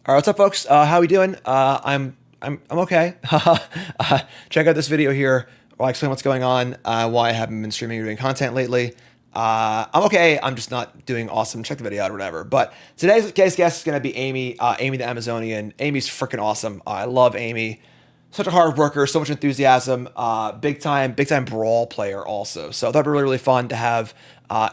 All right, what's up, folks? How we doing? I'm okay. Check out this video here where I explain what's going on, why I haven't been streaming or doing content lately. I'm okay. I'm just not doing awesome. Check the video out or whatever. But today's guest is going to be Amy, Amy the Amazonian. Amy's freaking awesome. I love Amy. Such a hard worker, so much enthusiasm. Big time Brawl player also. So that'd be really, really fun to have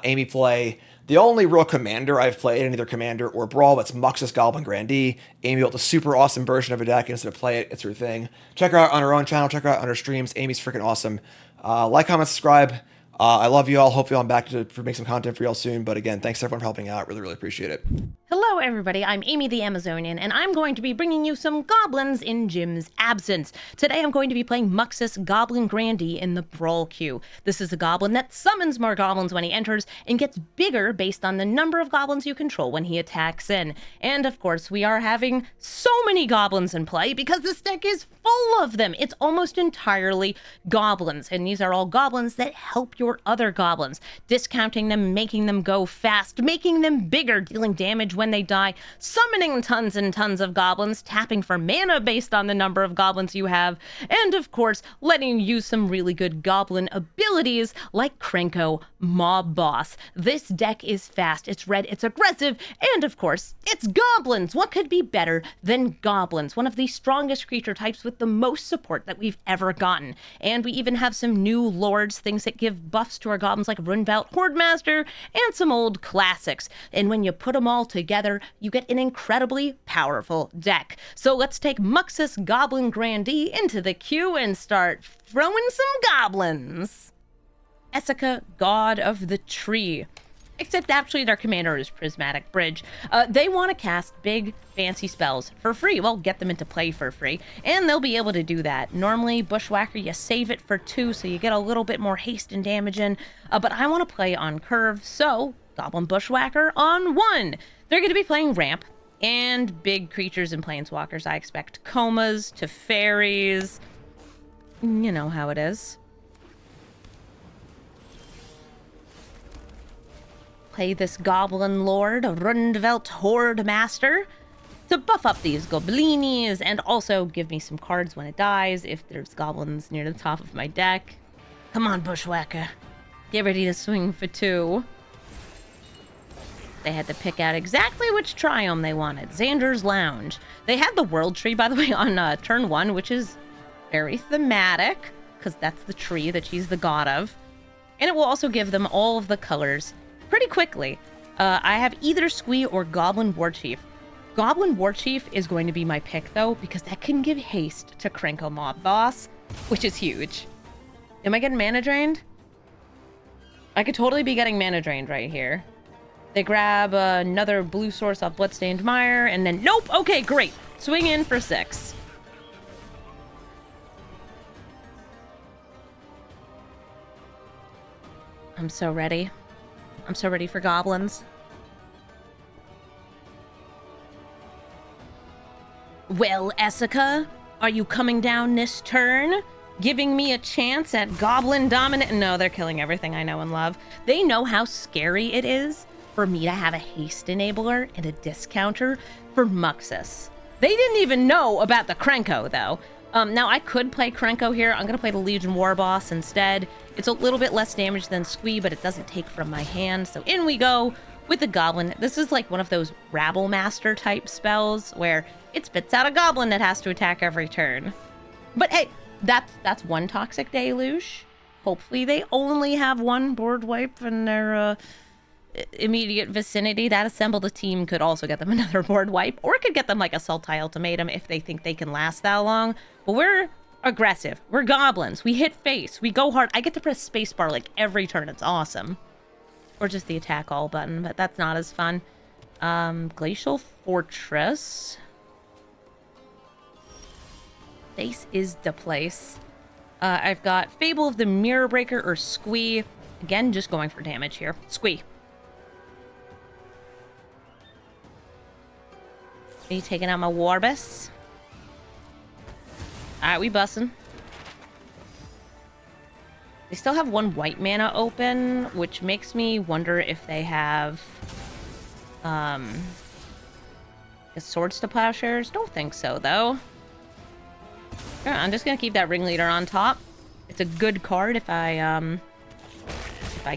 Amy play. The only real commander I've played in either Commander or Brawl, that's Muxus, Goblin, Grandee. Amy built a super awesome version of a deck instead of play it. It's her thing. Check her out on her own channel. Check her out on her streams. Amy's freaking awesome. Like, comment, subscribe. I love you all. Hopefully I'm back to make some content for y'all soon. But again, thanks everyone for helping out. Really, really appreciate it. Hello everybody, I'm Amy the Amazonian, and I'm going to be bringing you some goblins in Jim's absence. Today I'm going to be playing Muxus Goblin Grandee in the Brawl queue. This is a goblin that summons more goblins when he enters and gets bigger based on the number of goblins you control when he attacks in. And of course we are having so many goblins in play because this deck is full of them. It's almost entirely goblins, and these are all goblins that help your other goblins, discounting them, making them go fast, making them bigger, dealing damage when they die, summoning tons and tons of goblins, tapping for mana based on the number of goblins you have, and of course, letting you use some really good goblin abilities like Krenko, Mob Boss. This deck is fast, it's red, it's aggressive, and of course, it's goblins! What could be better than goblins? One of the strongest creature types with the most support that we've ever gotten. And we even have some new lords, things that give buffs to our goblins like Ruinblaster, Hordemaster, and some old classics. And when you put them all together, you get an incredibly powerful deck. So let's take Muxus Goblin Grandee into the queue and start throwing some goblins. Essica, God of the Tree. Except actually their commander is Prismatic Bridge. They want to cast big, fancy spells for free. Well, get them into play for free, and they'll be able to do that. Normally, Bushwhacker, you save it for 2, so you get a little bit more haste and damage in, but I want to play on curve, so Goblin Bushwhacker on 1. They're going to be playing ramp and big creatures and planeswalkers. I expect comas to fairies. You know how it is. Play this Goblin Lord, Ruinblaster Hordemaster, to buff up these Goblinis and also give me some cards when it dies if there's goblins near the top of my deck. Come on, Bushwhacker. Get ready to swing for 2. They had to pick out exactly which triome they wanted. Xander's Lounge. They had the World Tree, by the way, on turn 1, which is very thematic, because that's the tree that she's the god of. And it will also give them all of the colors pretty quickly. I have either Squee or Goblin Warchief. Goblin Warchief is going to be my pick, though, because that can give haste to Krenko Mob Boss, which is huge. Am I getting mana drained? I could totally be getting mana drained right here. They grab another blue source off Bloodstained Mire, and then nope! Okay, great! Swing in for 6. I'm so ready. I'm so ready for goblins. Well, Essica, are you coming down this turn? Giving me a chance at Goblin Dominant? No, they're killing everything I know and love. They know how scary it is for me to have a haste enabler and a discounter for Muxus. They didn't even know about the Krenko, though. Now, I could play Krenko here. I'm going to play the Legion War Boss instead. It's a little bit less damage than Squee, but it doesn't take from my hand. So in we go with the Goblin. This is like one of those Rabblemaster type spells where it spits out a Goblin that has to attack every turn. But hey, that's one Toxic Deluge. Hopefully they only have one board wipe in their immediate vicinity. That assembled a team could also get them another board wipe, or it could get them like a Sultai Ultimatum if they think they can last that long. But we're aggressive. We're goblins. We hit face. We go hard. I get to press spacebar like every turn. It's awesome. Or just the attack all button, but that's not as fun. Glacial Fortress. Face is the place. I've got Fable of the Mirror Breaker or Squee. Again, just going for damage here. Squee. Me taking out my Warbus. Alright, we bussin'. They still have 1 white mana open, which makes me wonder if they have Is Swords to Plowshares? Don't think so, though. Yeah, I'm just gonna keep that Ringleader on top. It's a good card if I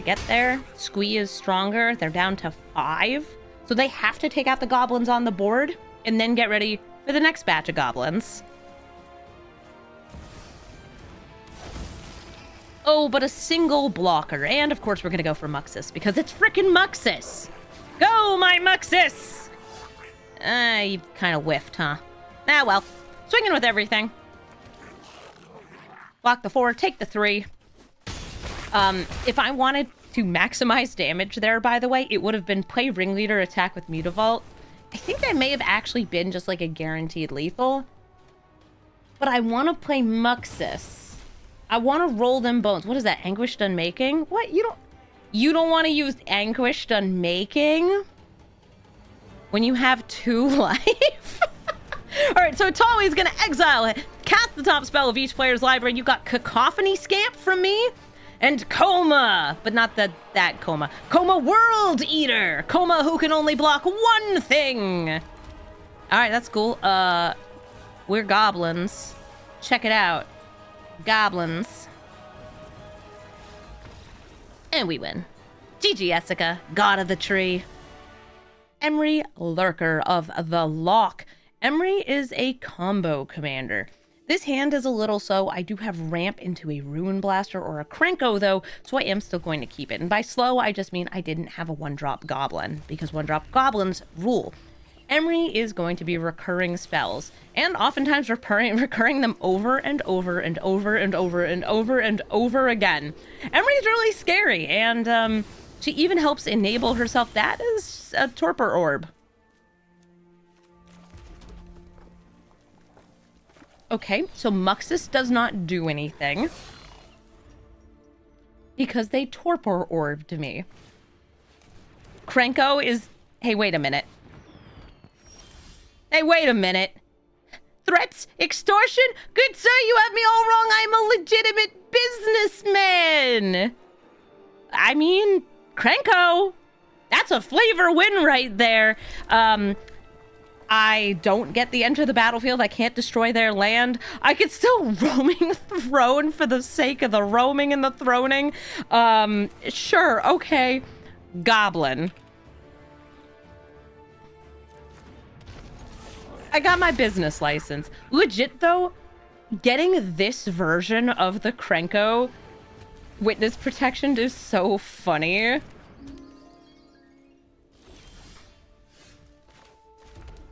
get there. Squee is stronger. They're down to 5. So they have to take out the goblins on the board and then get ready for the next batch of goblins. Oh, but a single blocker. And of course we're gonna go for Muxus because it's frickin' Muxus! Go, my Muxus! You kind of whiffed, huh? Ah, well. Swinging with everything. Block the 4, take the 3. If I wanted to maximize damage there, by the way, it would have been play Ringleader, attack with Mutavault. I think that may have actually been just like a guaranteed lethal. But I want to play Muxus. I want to roll them bones. What is that? Anguished Unmaking? What? You don't want to use Anguished Unmaking when you have 2 life? Alright, so Tali's gonna exile it. Cast the top spell of each player's library. You got Cacophony Scamp from me. And Coma, but not that Coma. Coma World Eater. Coma who can only block 1 thing. All right, that's cool. We're goblins. Check it out. Goblins. And we win. GG, Jessica, God of the Tree. Emery, Lurker of the Lock. Emery is a combo commander. This hand is a little slow. I do have ramp into a Ruinblaster or a Krenko, though, so I am still going to keep it. And by slow, I just mean I didn't have a 1-drop goblin, because 1-drop goblins rule. Emery is going to be recurring spells, and oftentimes recurring them over and over and over and over and over and over again. Emery's really scary, and she even helps enable herself. That is a Torpor Orb. Okay, so Muxus does not do anything because they Torpor Orbed me. Krenko is... Hey, wait a minute. Hey, wait a minute. Threats? Extortion? Good sir, you have me all wrong. I'm a legitimate businessman. I mean, Krenko. That's a flavor win right there. I don't get the enter the battlefield. I can't destroy their land. I could still roaming throne for the sake of the roaming and the throning. Sure, okay. Goblin. I got my business license. Legit, though, getting this version of the Krenko witness protection is so funny.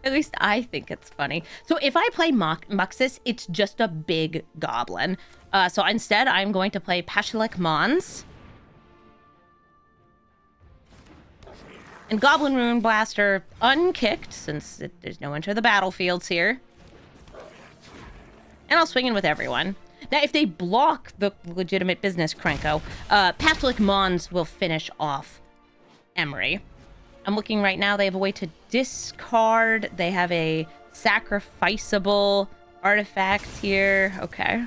At least I think it's funny. So if I play Muxus, it's just a big goblin. So instead, I'm going to play Pashalek Mons. And Goblin Ruinblaster unkicked, since there's no enter the battlefields here. And I'll swing in with everyone. Now, if they block the legitimate business Krenko, Pashalek Mons will finish off Emery. I'm looking right now. They have a way to discard. They have a sacrificable artifact here. Okay.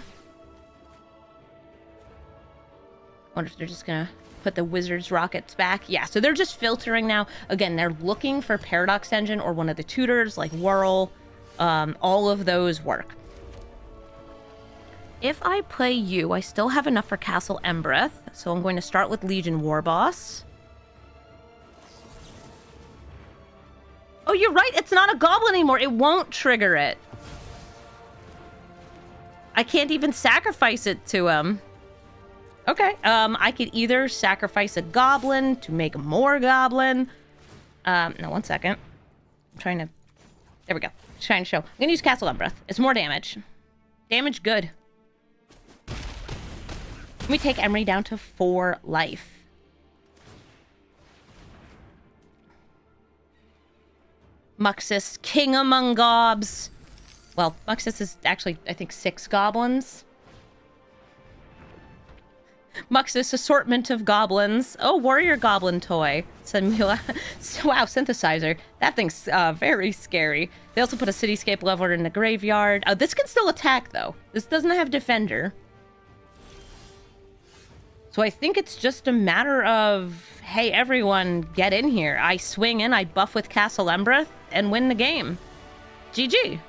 Wonder if they're just gonna put the Wizard's Rockets back. Yeah, so they're just filtering now. Again, they're looking for Paradox Engine or one of the tutors like Whirl. All of those work. If I play you, I still have enough for Castle Embereth. So I'm going to start with Legion Warboss. Oh, you're right. It's not a goblin anymore. It won't trigger it. I can't even sacrifice it to him. Okay. I could either sacrifice a goblin to make more goblin. No, 1 second. I'm trying to... There we go. Just trying to show. I'm going to use Castle Embereth. It's more damage. Damage good. Let me take Emery down to 4 life. Muxus, king among gobs. Well, Muxus is actually, I think, 6 goblins. Muxus, assortment of goblins. Oh, warrior goblin toy. Wow, synthesizer. That thing's very scary. They also put a cityscape leveler in the graveyard. This can still attack, though. This doesn't have defender. So I think it's just a matter of, hey, everyone, get in here. I swing in, I buff with Castle Embereth, and win the game. GG.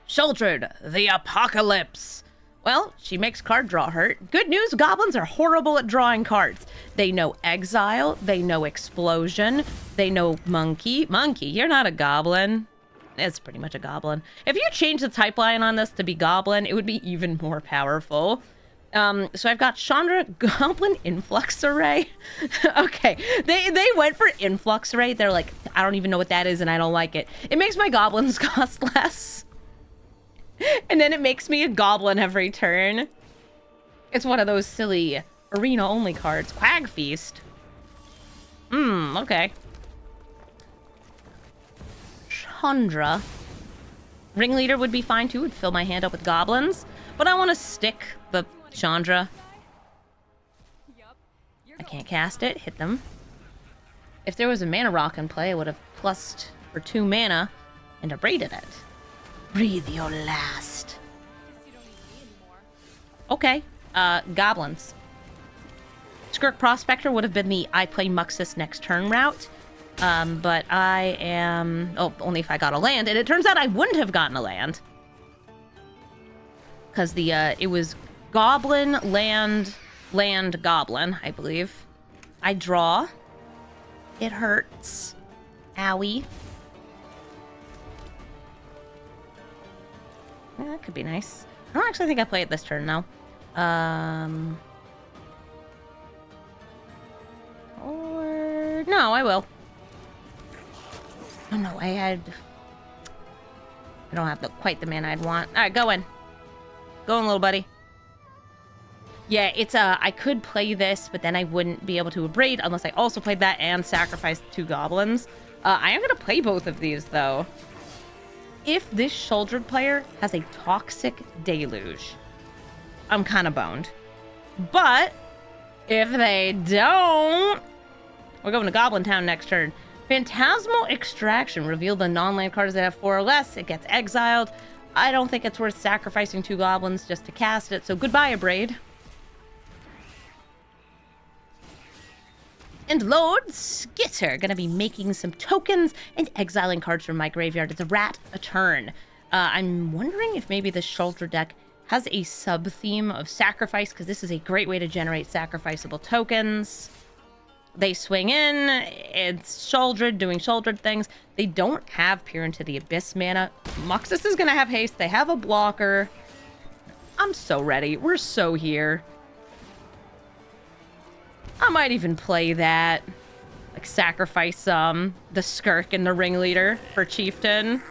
Shouldered the Apocalypse. Well, she makes card draw hurt. Good news, goblins are horrible at drawing cards. They know exile, they know explosion, they know monkey. Monkey, you're not a goblin. It's pretty much a goblin. If you change the type line on this to be goblin, it would be even more powerful. So I've got Chandra, Goblin Influx Array. Okay, they went for Influx Array. They're like, I don't even know what that is and I don't like it. It makes my goblins cost less. And then it makes me a goblin every turn. It's one of those silly arena-only cards. Quag Feast. Okay. Chandra. Ringleader would be fine too. Would fill my hand up with goblins. But I want to stick the Chandra. I can't cast it. Hit them. If there was a mana rock in play, I would have plussed for 2 mana and abraded it. Breathe your last. Okay. Goblins. Skirk Prospector would have been the I play Muxus next turn route. But I am... Oh, only if I got a land. And it turns out I wouldn't have gotten a land. Because it was Goblin, land, Goblin, I believe. I draw. It hurts. Owie. Yeah, that could be nice. I don't actually think I play it this turn, though. Or... No, I will. Oh, no, I don't have quite the mana I'd want. Alright, go in. Go in, little buddy. Yeah, it's I could play this, but then I wouldn't be able to abrade unless I also played that and sacrificed 2 goblins. I am going to play both of these, though. If this shouldered player has a Toxic Deluge, I'm kind of boned. But if they don't, we're going to Goblin Town next turn. Phantasmal Extraction. Reveal the non-land cards that have 4 or less. It gets exiled. I don't think it's worth sacrificing 2 goblins just to cast it, so goodbye, Abrade. And Lord Skitter, gonna be making some tokens and exiling cards from my graveyard. It's a rat a turn. I'm wondering if maybe the shoulder deck has a sub-theme of sacrifice, because this is a great way to generate sacrificable tokens. They swing in, it's shouldered, doing shouldered things. They don't have Peer into the Abyss mana. Muxus is gonna have haste, they have a blocker. I'm so ready, we're so here. I might even play that. Like, sacrifice the Skirk and the Ringleader for Chieftain.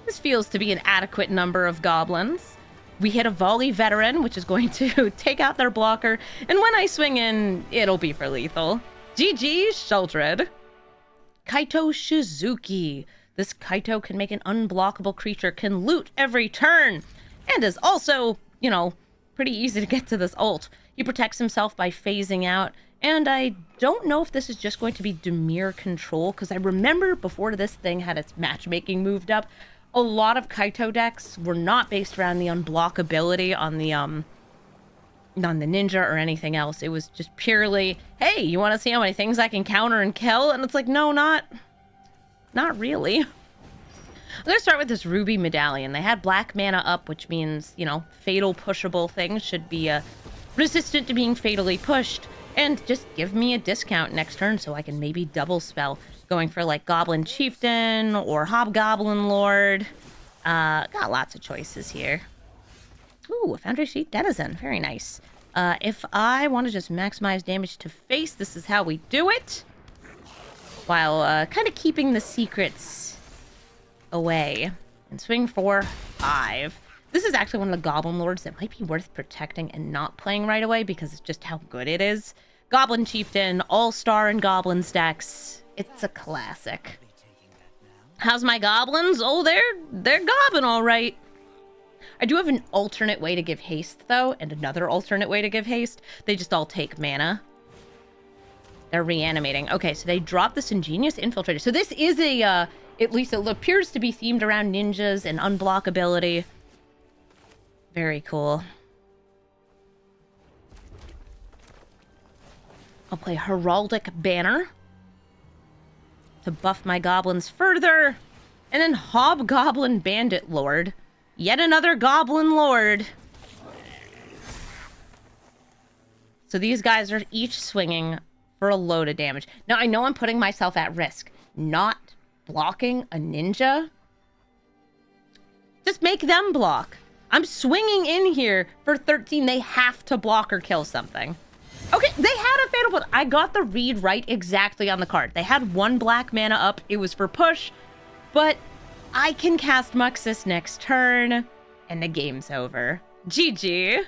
This feels to be an adequate number of goblins. We hit a Volley Veteran, which is going to take out their blocker. And when I swing in, it'll be for lethal. GG, Sheldred. Kaito Shizuki. This Kaito can make an unblockable creature, can loot every turn, and is also, you know, pretty easy to get to this ult. He protects himself by phasing out, and I don't know if this is just going to be Dimir control, because I remember before this thing had its matchmaking moved up, a lot of Kaito decks were not based around the unblockability on the ninja or anything else. It was just purely, hey, you want to see how many things I can counter and kill? And it's like, no, not really. I'm going to start with this Ruby Medallion. They had black mana up, which means, you know, fatal pushable things should be resistant to being fatally pushed. And just give me a discount next turn so I can maybe double spell. Going for, like, Goblin Chieftain or Hobgoblin Lord. Got lots of choices here. Ooh, a Foundry Sheet Denizen. Very nice. If I want to just maximize damage to face, this is how we do it. While kind of keeping the secrets away. And swing for 5. This is actually one of the Goblin Lords that might be worth protecting and not playing right away because it's just how good it is. Goblin Chieftain, All-Star in Goblin stacks. It's a classic. How's my goblins? Oh, they're goblin all right. I do have an alternate way to give haste, though, and another alternate way to give haste. They just all take mana. They're reanimating. Okay, so they dropped this Ingenious Infiltrator. So this is a, at least it appears to be themed around ninjas and unblockability. Very cool. I'll play Heraldic Banner. to buff my goblins further. And then Hobgoblin Bandit Lord. Yet another Goblin Lord. So these guys are each swinging for a load of damage. Now, I know I'm putting myself at risk. Not blocking a ninja. Just make them block. I'm swinging in here for 13. They have to block or kill something. Okay, they had a fatal push. I got the read right exactly on the card. They had 1 black mana up. It was for push. But I can cast Muxus next turn. And the game's over. GG.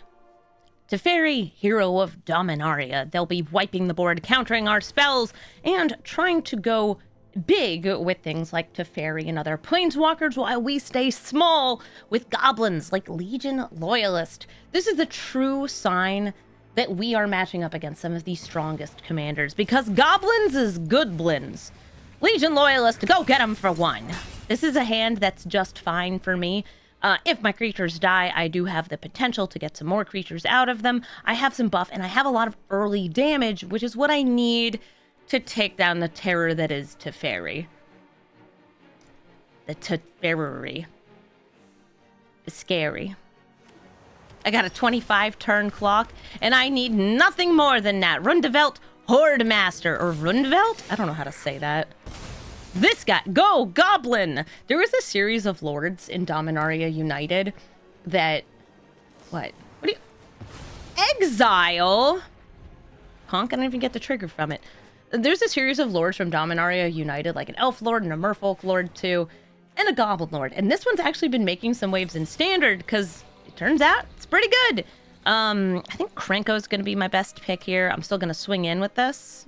Teferi, Hero of Dominaria. They'll be wiping the board, countering our spells, and trying to go big with things like Teferi and other planeswalkers while we stay small with goblins like Legion Loyalist. This is a true sign that we are matching up against some of the strongest commanders because goblins is goodblins. Legion Loyalist, go get them for 1. This is a hand that's just fine for me. If my creatures die, I do have the potential to get some more creatures out of them. I have some buff, and I have a lot of early damage, which is what I need to take down the terror that is Teferi. The Teferi is scary. I got a 25 turn clock, and I need nothing more than that. Rundevelt Horde Master, or Rundevelt? I don't know how to say that. This guy, go Goblin! There was a series of lords in Dominaria United that, what do you, exile? Honk, I don't even get the trigger from it. There's a series of lords from Dominaria United, like an Elf Lord and a Merfolk Lord too, and a Goblin Lord. And this one's actually been making some waves in Standard, because it turns out it's pretty good. I think Krenko is going to be my best pick here. I'm still going to swing in with this.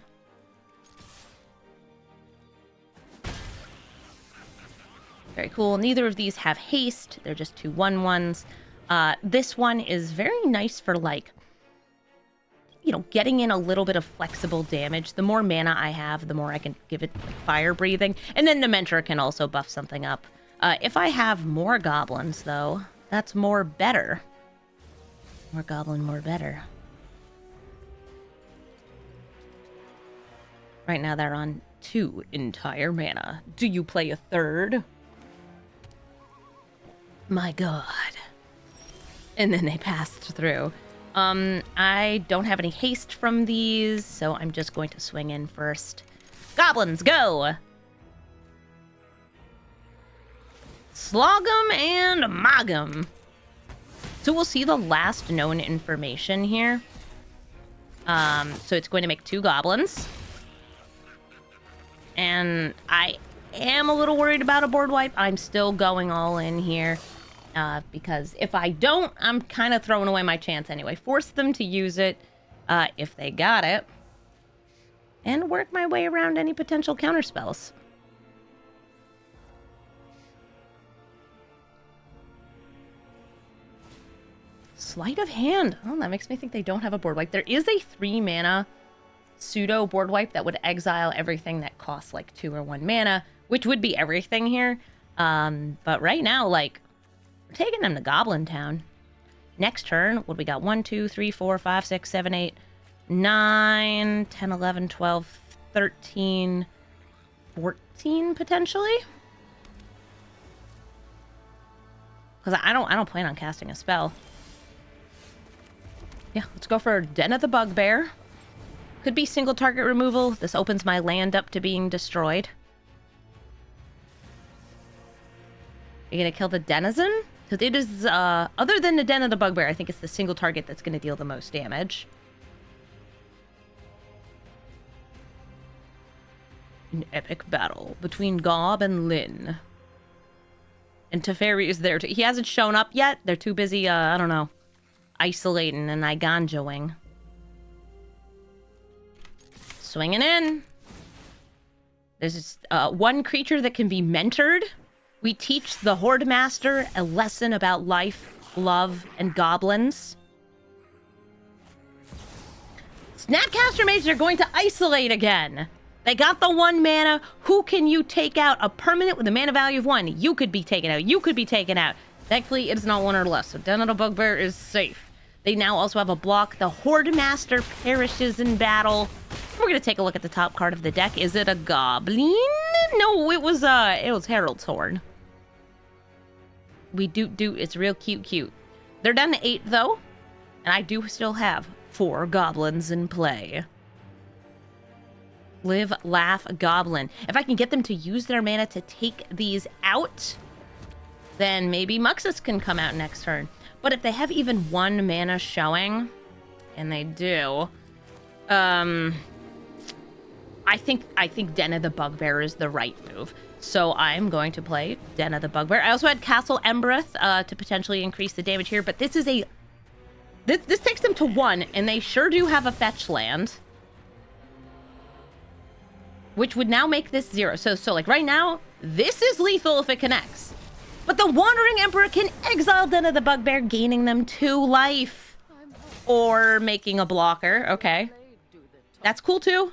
Very cool. Neither of these have haste. They're just 2 1/1s. This one is very nice for, like, you know, getting in a little bit of flexible damage. The more mana I have, the more I can give it fire breathing. And then the Mentor can also buff something up. If I have more goblins, though, that's more better. More goblin, more better. Right now they're on 2 entire mana. Do you play a third? My god. And then they passed through. I don't have any haste from these, so I'm just going to swing in first. Goblins, go! Slog 'em and mog 'em. So we'll see the last known information here. So it's going to make 2 goblins. And I am a little worried about a board wipe. I'm still going all in here. Because if I don't, I'm kind of throwing away my chance anyway. Force them to use it if they got it. And work my way around any potential counterspells. Sleight of hand. Oh, that makes me think they don't have a board wipe. There is a 3 mana pseudo board wipe that would exile everything that costs like 2 or 1 mana, which would be everything here. But right now, like, we're taking them to Goblin Town. Next turn, what do we got? 1, 2, 3, 4, 5, 6, 7, 8, 9, 10, 11, 12, 13, 14 potentially? Because I don't plan on casting a spell. Yeah, let's go for Den of the Bugbear. Could be single target removal. This opens my land up to being destroyed. You're gonna kill the Denizen? Because it is, other than the Den of the Bugbear, I think it's the single target that's gonna deal the most damage. An epic battle between Gob and Lyn. And Teferi is there too. He hasn't shown up yet. They're too busy, I don't know, isolating and Iganjoing. Swinging in. There's just, 1 creature that can be mentored. We teach the Horde Master a lesson about life, love, and goblins. Snapcaster Mages are going to isolate again. They got the 1 mana. Who can you take out? A permanent with a mana value of 1. You could be taken out. You could be taken out. Thankfully, it's not 1 or less, so Den of the Bugbear is safe. They now also have a block. The Horde Master perishes in battle. We're going to take a look at the top card of the deck. Is it a Goblin? No, it was Herald's Horn. It's real cute. They're down to 8, though. And I do still have 4 Goblins in play. Live, Laugh, Goblin. If I can get them to use their mana to take these out, then maybe Muxus can come out next turn. But if they have even 1 mana showing, and they do, I think Den of the Bugbear is the right move. So I'm going to play Den of the Bugbear. I also had Castle Embereth to potentially increase the damage here, but this is this takes them to 1, and they sure do have a fetch land, which would now make this 0. So like right now, this is lethal if it connects. But the Wandering Emperor can exile Den of the Bugbear, gaining them 2 life. Or making a blocker. Okay. That's cool too.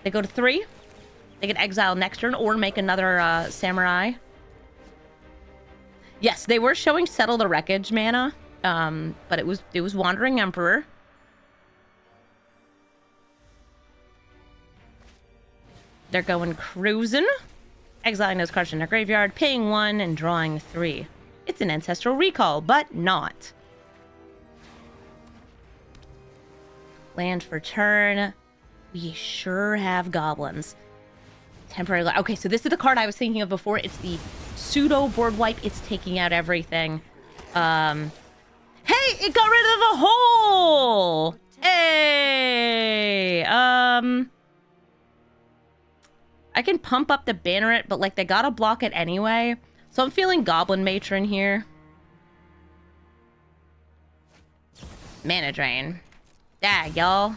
They go to 3. They can exile next turn or make another Samurai. Yes, they were showing Settle the Wreckage mana. But it was Wandering Emperor. They're going cruising. Exiling those cards in their graveyard, paying 1 and drawing 3. It's an Ancestral Recall, but not. Land for turn. We sure have Goblins. Temporary. Okay, so this is the card I was thinking of before. It's the pseudo board wipe. It's taking out everything. Hey, it got rid of the hole! Hey! I can pump up the Banneret, but, like, they gotta block it anyway. So I'm feeling Goblin Matron here. Mana Drain. Dag, y'all.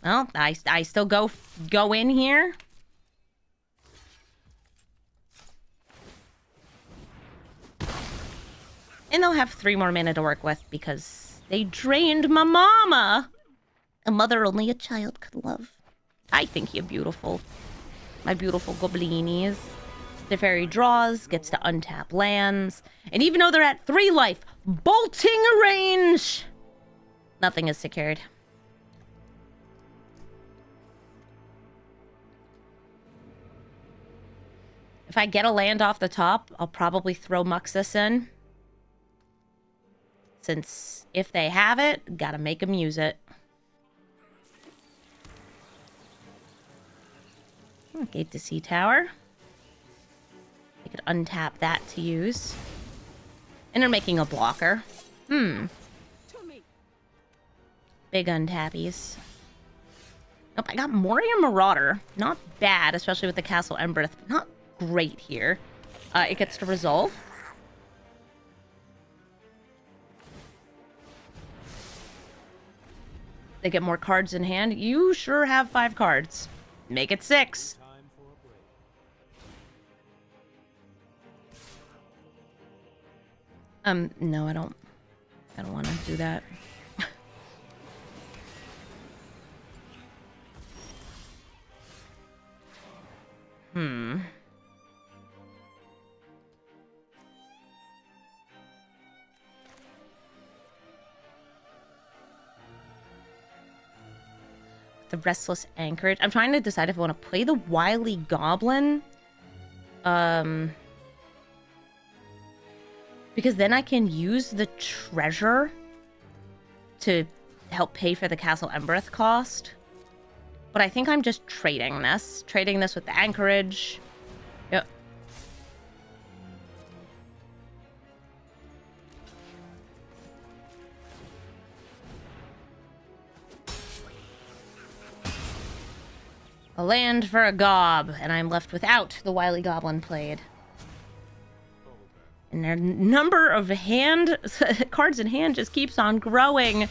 Well, I still go in here. And they'll have 3 more mana to work with because they drained my mama. A mother only a child could love. I think you're beautiful. My beautiful goblinis. The fairy draws, gets to untap lands. And even though they're at 3 life, bolting range, nothing is secured. If I get a land off the top, I'll probably throw Muxus in. Since if they have it, gotta make them use it. Gate to Sea Tower. You could untap that to use. And they're making a blocker. Big untappies. Nope, I got Moria Marauder. Not bad, especially with the Castle Embereth. Not great here. It gets to resolve. They get more cards in hand. You sure have 5 cards. Make it 6. No, I don't want to do that. The Restless Anchorage. I'm trying to decide if I want to play the Wily Goblin. Because then I can use the treasure to help pay for the Castle Embereth cost. But I think I'm just trading this. Trading this with the Anchorage. Yep. A land for a gob, and I'm left without the Wily Goblin played. And their number of cards in hand just keeps on growing.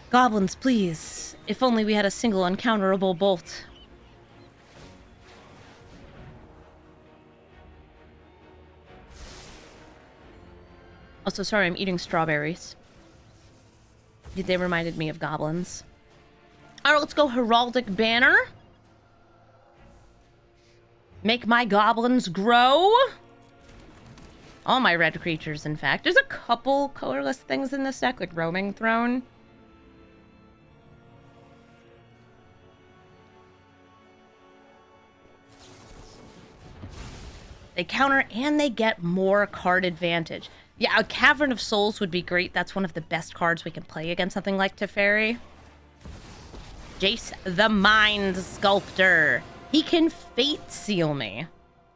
Goblins, please. If only we had a single uncounterable bolt. Also, sorry, I'm eating strawberries. They reminded me of goblins. Alright, let's go Heraldic Banner. Make my goblins grow. All my red creatures, in fact. There's a couple colorless things in this deck, like Roaming Throne. They counter and they get more card advantage. Yeah, a Cavern of Souls would be great. That's one of the best cards we can play against something like Teferi. Jace the Mind Sculptor. He can Fate Seal me.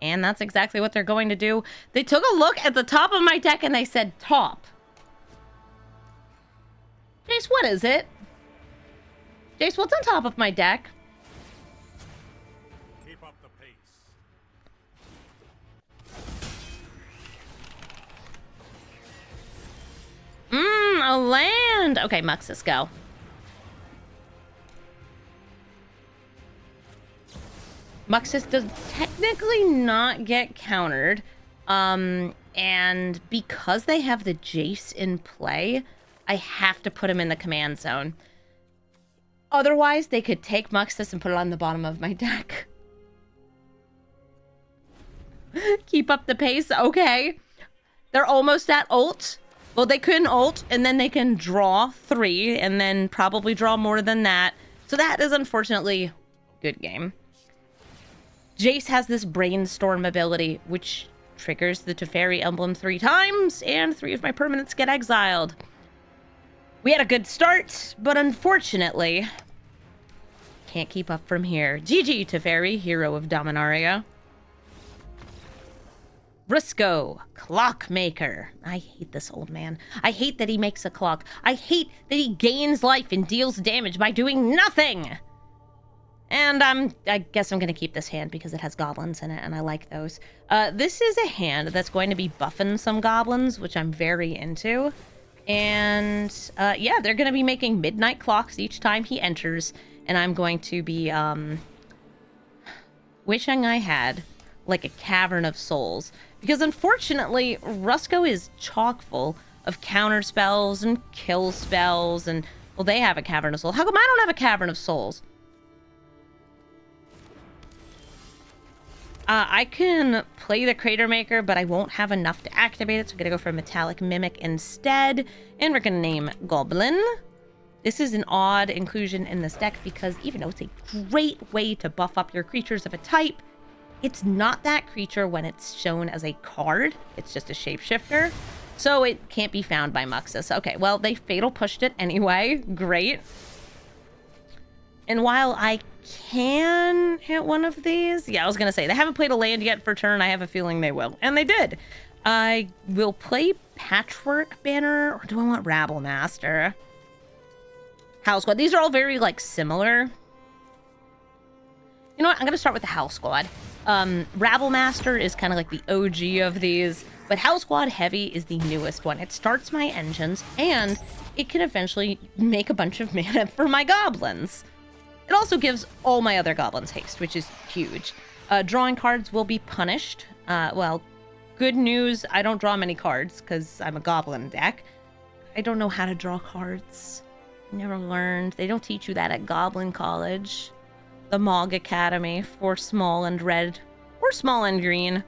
And that's exactly what they're going to do. They took a look at the top of my deck and they said top. Jace, what is it? Jace, what's on top of my deck? Keep up the pace. A land. Okay, Muxus, go. Muxus does technically not get countered. And because they have the Jace in play, I have to put him in the command zone. Otherwise, they could take Muxus and put it on the bottom of my deck. Keep up the pace. Okay. They're almost at ult. Well, they couldn't ult, and then they can draw 3, and then probably draw more than that. So that is unfortunately a good game. Jace has this Brainstorm ability, which triggers the Teferi emblem 3 times, and 3 of my permanents get exiled. We had a good start, but unfortunately, can't keep up from here. GG Teferi, hero of Dominaria. Briscoe, Clockmaker. I hate this old man. I hate that he makes a clock. I hate that he gains life and deals damage by doing nothing. And I guess I'm going to keep this hand because it has goblins in it, and I like those. This is a hand that's going to be buffing some goblins, which I'm very into. And yeah, they're going to be making midnight clocks each time he enters. And I'm going to be wishing I had like a Cavern of Souls. Because unfortunately, Rusko is chock full of counter spells and kill spells. And, well, they have a Cavern of Souls. How come I don't have a Cavern of Souls? I can play the Crater Maker, but I won't have enough to activate it. So I'm going to go for Metallic Mimic instead. And we're going to name Goblin. This is an odd inclusion in this deck because even though it's a great way to buff up your creatures of a type, it's not that creature when it's shown as a card. It's just a shapeshifter. So it can't be found by Muxus. Okay, well, they fatal pushed it anyway. Great. And while I can hit one of these... Yeah, I was going to say, they haven't played a land yet for turn. I have a feeling they will. And they did. I will play Patchwork Banner, or do I want Rabblemaster? House Squad. These are all very, like, similar. You know what? I'm going to start with the House Squad. Rabblemaster is kind of like the OG of these, but House Squad Heavy is the newest one. It starts my engines, and it can eventually make a bunch of mana for my goblins. It also gives all my other goblins haste, which is huge. Drawing cards will be punished. Well, good news, I don't draw many cards, because I'm a goblin deck. I don't know how to draw cards. Never learned. They don't teach you that at Goblin College. The Mog Academy for small and red or small and green.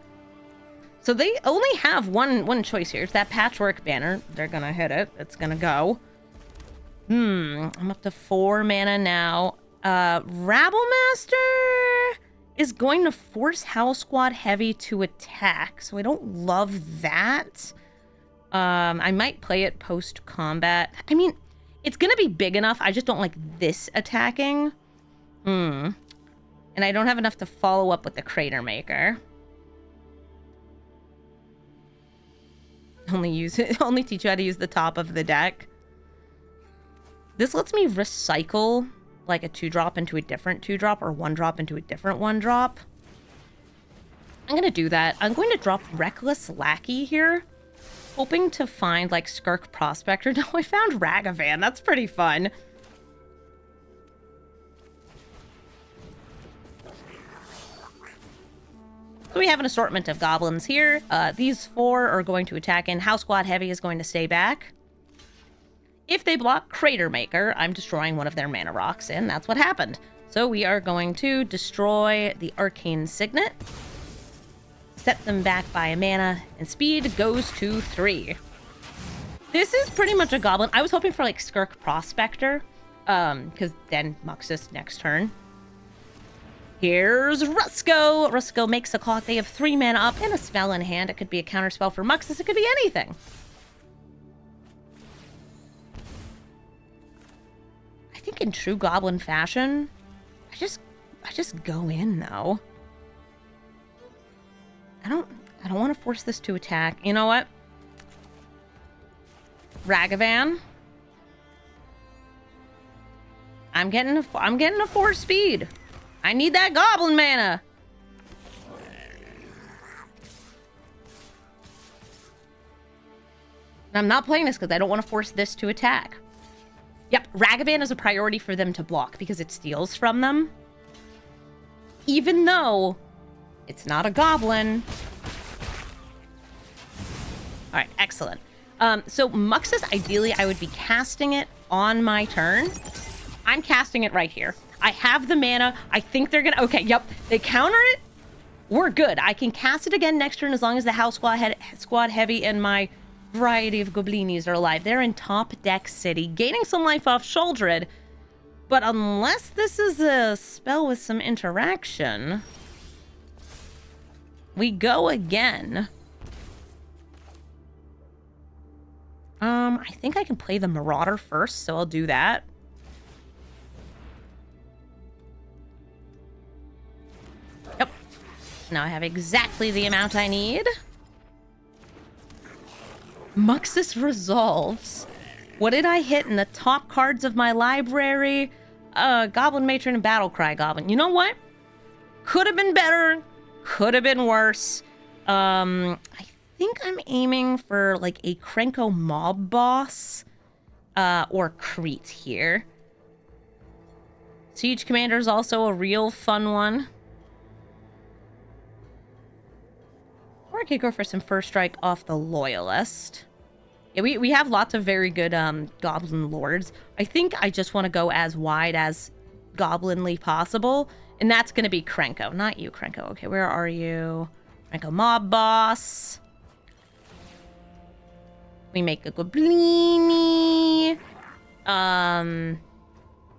So they only have one choice here. It's that Patchwork Banner. They're gonna hit it. It's gonna go. I'm up to 4 mana now. Rabblemaster is going to force House Squad Heavy to attack. So I don't love that. I might play it post-combat. I mean, it's gonna be big enough. I just don't like this attacking. And I don't have enough to follow up with the Crater Maker. Only teach you how to use the top of the deck. This lets me recycle like a 2-drop into a different 2-drop or 1-drop into a different 1-drop. I'm gonna do that. I'm going to drop Reckless Lackey here, hoping to find like Skirk Prospector. No, I found Ragavan. That's pretty fun. So we have an assortment of goblins here. These 4 are going to attack in. House Squad Heavy is going to stay back. If they block Crater Maker, I'm destroying one of their mana rocks, and that's what happened. So we are going to destroy the Arcane Signet. set them back by a mana, and speed goes to 3. This is pretty much a goblin. I was hoping for like Skirk Prospector, because then Muxus next turn. Here's Rusko. Rusko makes a call. They have 3 mana up and a spell in hand. It could be a counter spell for Muxus. It could be anything. I think in true goblin fashion, I just go in though. I don't want to force this to attack. You know what? Ragavan. I'm getting a 4 speed. I need that goblin mana. And I'm not playing this because I don't want to force this to attack. Yep, Ragavan is a priority for them to block because it steals from them. Even though it's not a goblin. Alright, excellent. So Muxus, ideally, I would be casting it on my turn. I'm casting it right here. I have the mana. I think they're gonna... Okay, yep. They counter it. We're good. I can cast it again next turn as long as the house squad heavy and my variety of goblinis are alive. They're in top deck city, gaining some life off Sheoldred. But unless this is a spell with some interaction, we go again. I think I can play the Marauder first, so I'll do that. Yep. Now I have exactly the amount I need. Muxus resolves. What did I hit in the top cards of my library? Goblin Matron and Battlecry Goblin. You know what? Could have been better. Could have been worse. I think I'm aiming for like a Krenko mob boss or Crete here. Siege Commander is also a real fun one. Or I could go for some First Strike off the Loyalist. Yeah, we have lots of very good Goblin Lords. I think I just want to go as wide as Goblinly possible. And that's going to be Krenko. Not you, Krenko. Okay, where are you? Krenko Mob Boss. We make a Goblini.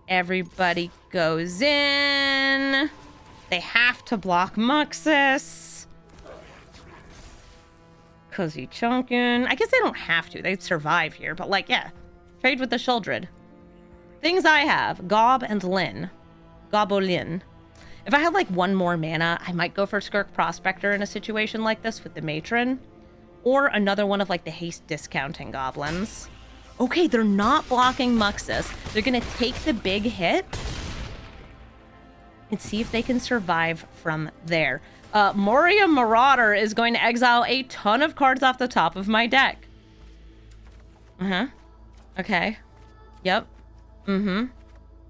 Everybody goes in. They have to block Muxus. Cause he chunkin'. I guess they don't have to. They'd survive here. But like, yeah. Trade with the Sheoldred. Things I have. Gob and Lin. Gobolin. If I had like 1 more mana, I might go for Skirk Prospector in a situation like this with the Matron. Or another one of like the haste discounting goblins. Okay, they're not blocking Muxus. They're gonna take the big hit and see if they can survive from there. Moria Marauder is going to exile a ton of cards off the top of my deck. Okay. Yep.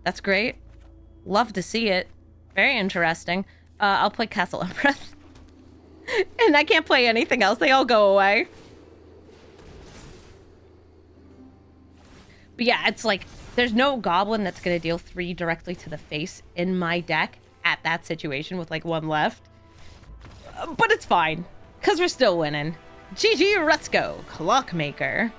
That's great. Love to see it. Very interesting. I'll play Castle Empress. And I can't play anything else. They all go away. But yeah, it's like, there's no goblin that's going to deal 3 directly to the face in my deck at that situation with like 1 left. But it's fine, because we're still winning. GG Rusko, Clockmaker.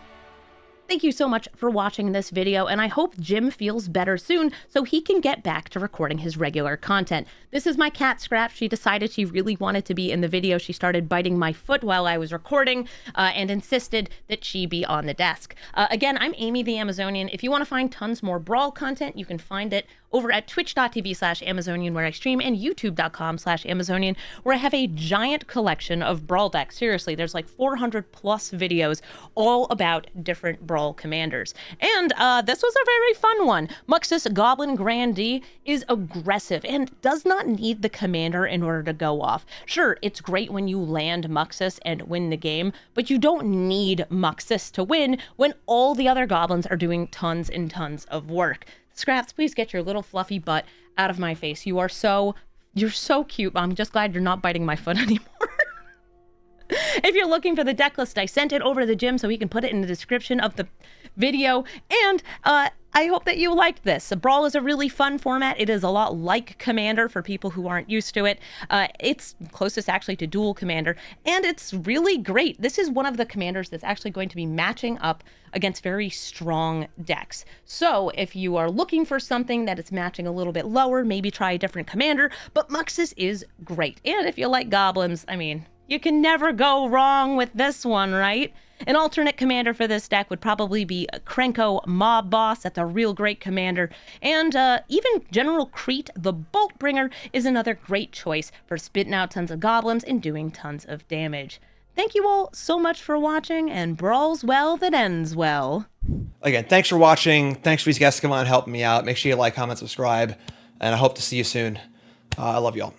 Thank you so much for watching this video, and I hope Jim feels better soon so he can get back to recording his regular content. This is my cat Scrap. She decided she really wanted to be in the video. She started biting my foot while I was recording and insisted that she be on the desk. Again, I'm Amy the Amazonian. If you want to find tons more Brawl content, you can find it over at twitch.tv/Amazonian where I stream and youtube.com/Amazonian where I have a giant collection of Brawl decks. Seriously, there's like 400 plus videos all about different Brawl commanders. And this was a very fun one. Muxus Goblin Grandee is aggressive and does not need the commander in order to go off. Sure, it's great when you land Muxus and win the game, but you don't need Muxus to win when all the other goblins are doing tons and tons of work. Scraps, please get your little fluffy butt out of my face. You're so cute. I'm just glad you're not biting my foot anymore. If you're looking for the deck list, I sent it over to the gym so we can put it in the description of the video. And I hope that you liked this. Brawl is a really fun format. It is a lot like Commander for people who aren't used to it. It's closest actually to Duel Commander, and it's really great. This is one of the commanders that's actually going to be matching up against very strong decks. So if you are looking for something that is matching a little bit lower, maybe try a different commander, but Muxus is great. And if you like goblins, I mean, you can never go wrong with this one, right? An alternate commander for this deck would probably be Krenko Mob Boss. That's a real great commander. And even General Crete, the Bolt Bringer, is another great choice for spitting out tons of goblins and doing tons of damage. Thank you all so much for watching, and brawl's well that ends well. Again, thanks for watching. Thanks for these guests coming on and helping me out. Make sure you like, comment, subscribe, and I hope to see you soon. I love you all.